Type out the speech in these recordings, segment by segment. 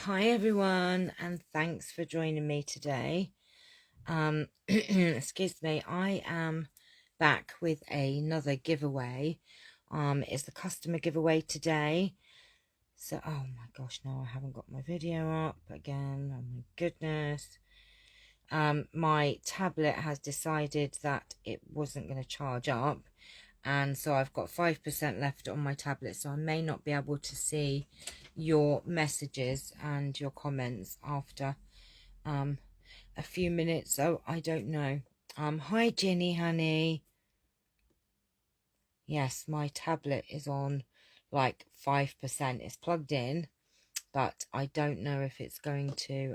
Hi everyone, and thanks for joining me today. Excuse me, I am back with another giveaway. It's the customer giveaway today. So, oh my gosh, no, I haven't got my video up again. Oh my goodness. My tablet has decided that it wasn't going to charge up, and so I've got 5% left on my tablet, so I may not be able to see your messages and your comments after a few minutes, so I don't know. Hi Ginny honey. Yes, my tablet is on like 5%. It's plugged in, but I don't know if it's going to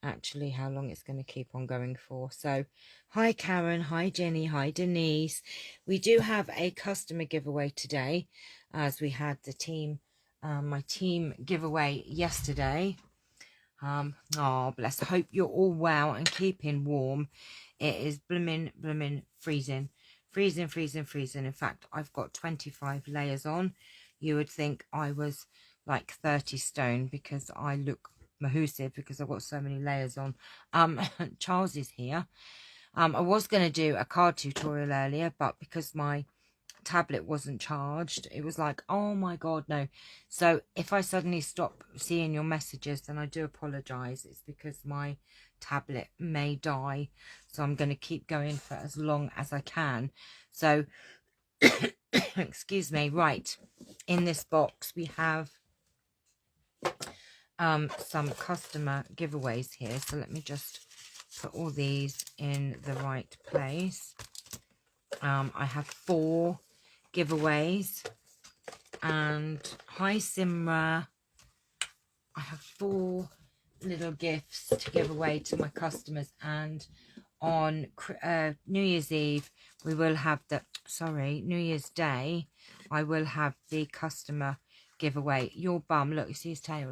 actually how long it's going to keep on going for. So hi Karen, hi Jenny, hi Denise. We do have a customer giveaway today, as we had the team my team giveaway yesterday. Oh bless, I hope you're all well and keeping warm. It is blooming freezing. In fact, I've got 25 layers on. You would think I was like 30 stone because I look mahoosive because I've got so many layers on. Charles is here. I was going to do a card tutorial earlier, but because my tablet wasn't charged, it was like, oh my god, no. So if I suddenly stop seeing your messages, then I do apologize. It's because my tablet may die, so I'm going to keep going for as long as I can. So excuse me. Right, in this box we have some customer giveaways here, so let me just put all these in the right place. I have 4 giveaways, and hi Simra. I have 4 little gifts to give away to my customers, and on New Year's Eve we will have New Year's Day I will have the customer giveaway. Your bum, look, you see his tail,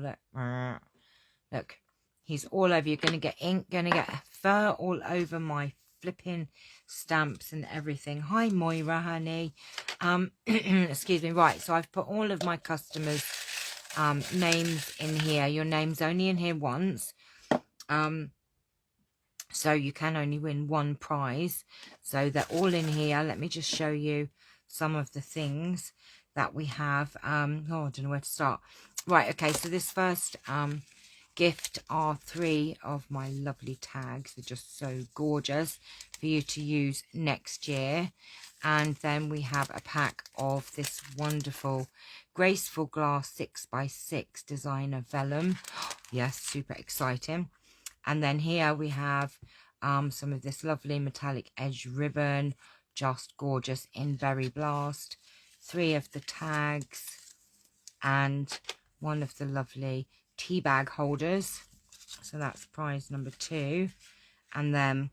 look, he's all over. You're gonna get ink, gonna get fur all over my flipping stamps and everything. Hi Moira honey. Excuse me. Right, so I've put all of my customers names in here. Your name's only in here once, so you can only win 1 prize, so they're all in here. Let me just show you some of the things that we have. Oh, I don't know where to start. Right, okay, so this first gift are 3 of my lovely tags. They're just so gorgeous for you to use next year. And then we have a pack of this wonderful graceful glass 6x6 designer vellum. Yes, super exciting. And then here we have some of this lovely metallic edge ribbon, just gorgeous, in Berry Blast. 3 of the tags and 1 of the lovely tea bag holders. So that's prize number 2. And then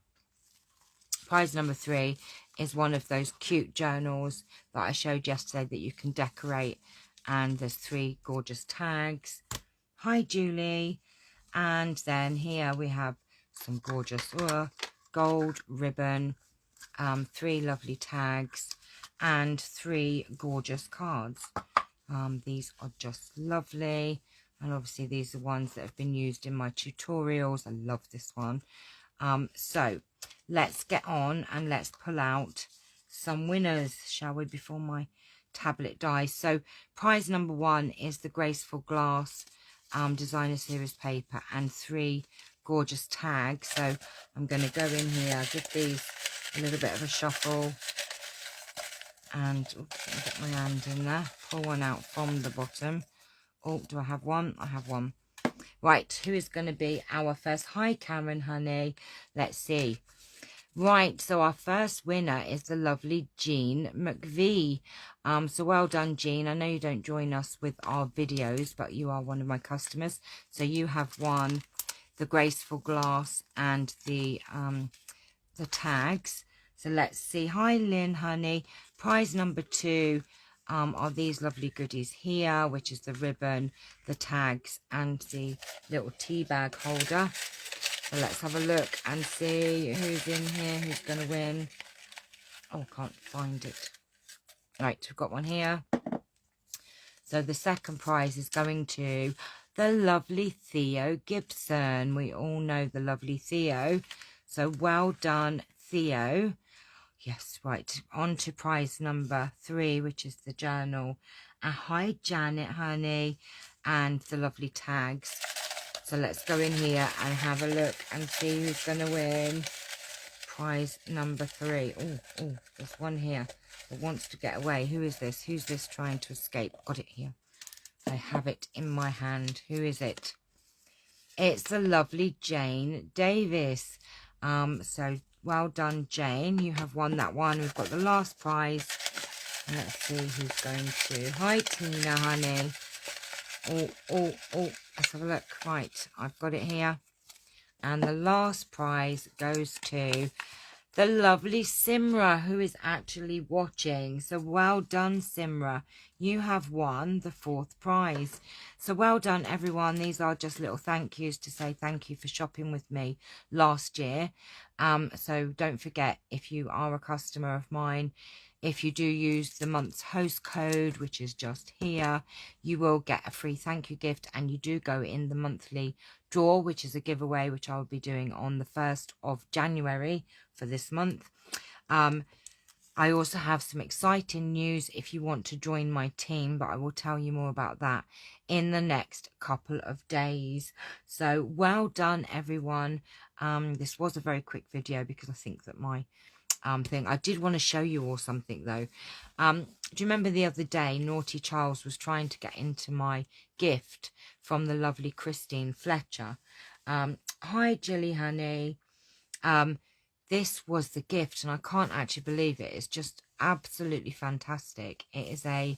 prize number 3 is one of those cute journals that I showed yesterday that you can decorate. And there's 3 gorgeous tags. Hi Julie. And then here we have some gorgeous gold ribbon, 3 lovely tags, and 3 gorgeous cards. These are just lovely, and obviously these are ones that have been used in my tutorials. I love this one. So let's get on and let's pull out some winners, shall we, before my tablet dies. So prize number 1 is the graceful glass designer series paper and 3 gorgeous tags. So I'm going to go in here, give these a little bit of a shuffle, and get my hand in there, pull one out from the bottom. Oh, do I have one? I have one. Right, who is going to be our first? Hi Karen honey, let's see. Right, so our first winner is the lovely Jean McVie. So well done, Jean. I know you don't join us with our videos, but you are one of my customers. So you have won the graceful glass and the tags. So let's see. Hi, Lynn, honey. Prize number 2 are these lovely goodies here, which is the ribbon, the tags, and the little tea bag holder. So let's have a look and see who's in here, who's going to win. Oh, I can't find it. Right, we've got one here. So the second prize is going to the lovely Theo Gibson. We all know the lovely Theo. So well done, Theo. Yes, right. On to prize number 3, which is the journal. Hi, Janet, honey, and the lovely tags. So let's go in here and have a look and see who's going to win prize number 3. Oh, there's one here that wants to get away. Who is this? Who's this trying to escape? Got it here. I have it in my hand. Who is it? It's the lovely Jane Davis. So well done, Jane. You have won that one. We've got the last prize. And let's see who's going to. Hi, Tina, honey. Oh. Let's have a look. Right, I've got it here. And the last prize goes to the lovely Simra, who is actually watching. So well done, Simra. You have won the 4th prize. So well done, everyone. These are just little thank yous to say thank you for shopping with me last year. So don't forget, if you are a customer of mine, if you do use the month's host code, which is just here, you will get a free thank you gift, and you do go in the monthly draw, which is a giveaway, which I'll be doing on the 1st of January for this month. I also have some exciting news if you want to join my team, but I will tell you more about that in the next couple of days. So well done, everyone. This was a very quick video because I think that my thing, I did want to show you all something though. Do you remember the other day Naughty Charles was trying to get into my gift from the lovely Christine Fletcher? Hi, Jilly, honey. This was the gift, and I can't actually believe it. It's just absolutely fantastic. It is a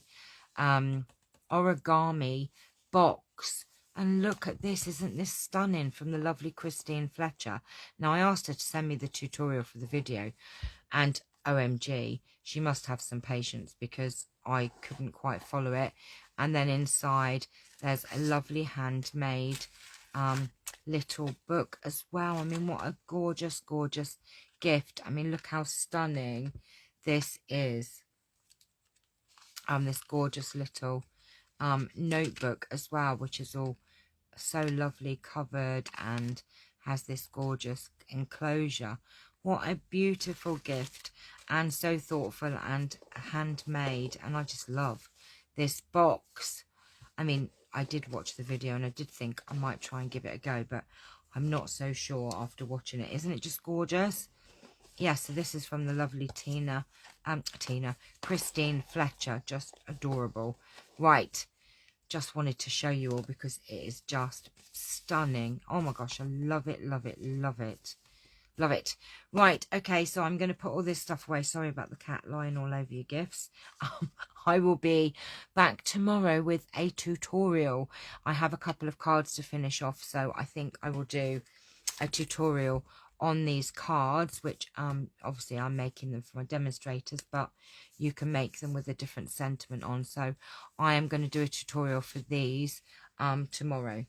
origami box, and look at this. Isn't this stunning, from the lovely Christine Fletcher? Now, I asked her to send me the tutorial for the video, and OMG, she must have some patience because I couldn't quite follow it. And then inside there's a lovely handmade little book as well. I mean, what a gorgeous gift. I mean, look how stunning this is. This gorgeous little notebook as well, which is all so lovely covered and has this gorgeous enclosure. What a beautiful gift, and so thoughtful and handmade, and I just love this box. I mean, I did watch the video and I did think I might try and give it a go, but I'm not so sure after watching it. Isn't it just gorgeous? Yeah, so this is from the lovely Christine Fletcher. Just adorable. Right, just wanted to show you all because it is just stunning. Oh my gosh, I love it. Love it. Right, okay, so I'm going to put all this stuff away. Sorry about the cat lying all over your gifts. I will be back tomorrow with a tutorial. I have a couple of cards to finish off, so I think I will do a tutorial on these cards, which obviously I'm making them for my demonstrators, but you can make them with a different sentiment on. So I am going to do a tutorial for these tomorrow.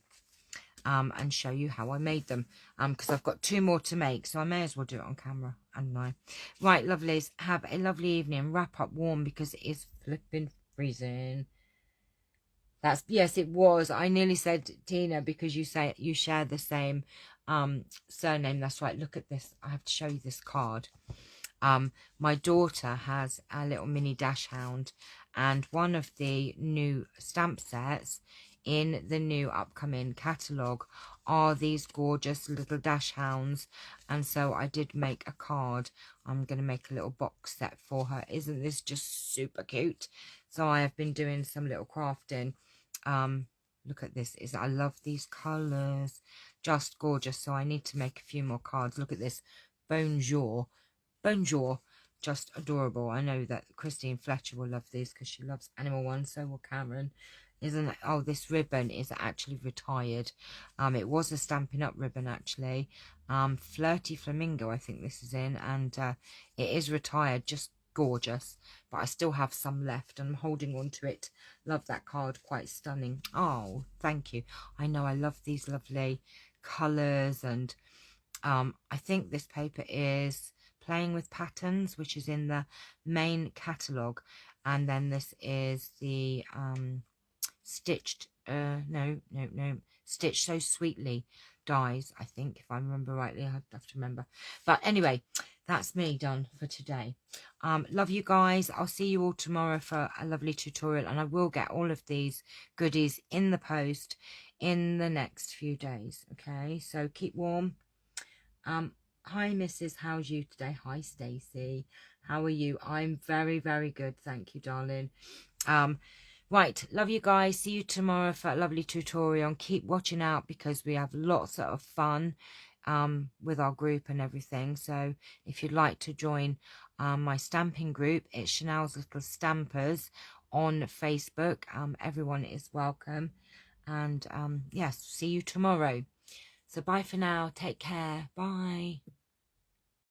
And show you how I made them, because I've got 2 more to make, so I may as well do it on camera, and right, lovelies, have a lovely evening. Wrap up warm because it is flipping freezing. That's, yes, it was. I nearly said Tina because you say you share the same surname. That's right. Look at this. I have to show you this card. My daughter has a little mini dash hound, and one of the new stamp sets in the new upcoming catalogue are these gorgeous little dash hounds, and so I did make a card. I'm going to make a little box set for her. Isn't this just super cute? So I have been doing some little crafting. Look at this. I love these colours, just gorgeous. So I need to make a few more cards. Look at this. Bonjour, just adorable. I know that Christine Fletcher will love these because she loves animal ones, so will Cameron. Isn't it? Oh, this ribbon is actually retired. It was a Stampin' Up ribbon, actually. Flirty Flamingo, I think this is in, and it is retired. Just gorgeous, but I still have some left and I'm holding on to it. Love that card, quite stunning. Oh, thank you. I know, I love these lovely colours, and I think this paper is Playing with Patterns, which is in the main catalogue, and then this is the stitched no, Stitch So Sweetly dies, I think, if I remember rightly. I have to remember. But anyway, that's me done for today. Love you guys. I'll see you all tomorrow for a lovely tutorial, and I will get all of these goodies in the post in the next few days. Okay, so keep warm. Hi Mrs. How's you today? Hi Stacey. How are you? I'm very, very good. Thank you, darling. Right, love you guys. See you tomorrow for a lovely tutorial. And keep watching out because we have lots of fun with our group and everything. So if you'd like to join my stamping group, it's Chanel's Little Stampers on Facebook. Everyone is welcome. And yes, see you tomorrow. So bye for now. Take care. Bye.